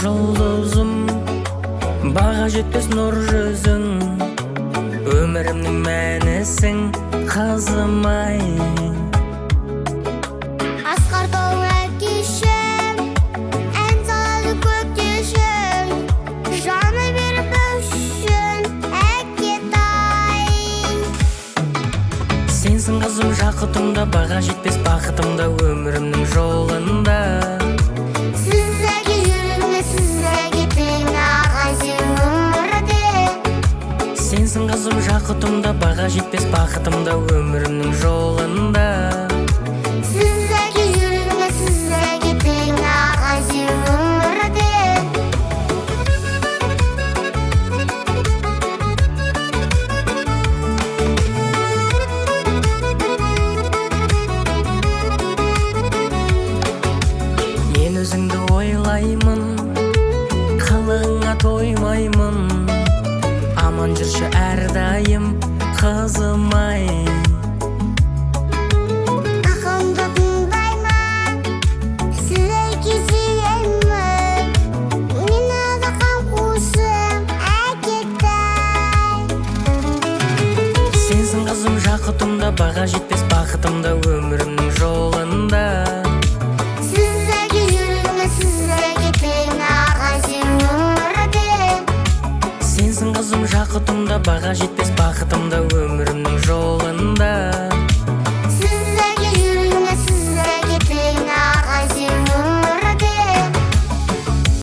жұлдызым, баға жетпес нұр жүзің, өмірімнің мәнісің қызым-ай. Асқар тау әкешім, ән салады көктешім, жаны беріп үшін әкетай. Сенсің қызым жақұтымда, баға жетпес бақытымда, өмірімнің жолында. Сіз әке жүріңіз, сіз әкетің ағайсың өмірде. Сенсің қызым жақұтымда, баға жетпес бақытымда, өмірімнің жолында. Сіз әке жүріңіз, сіз әкетің ағайсың өмірде. Мен өзіңді ойлаймын, қылығыңа тоймаймын, аман жүрші әрдайым қызым-ай. Ақылымды тыңдаймын, сіз әке сүйемін, мені де қамқоршым әкетай. Сенсің қызым жақұтымда, баға жетпес бақытымда, өмірімнің жолында. Сіз әке жүріңіз, сіз әкетің ағайсың өмірде. Сенсің қызым жақұтымда, баға жетпес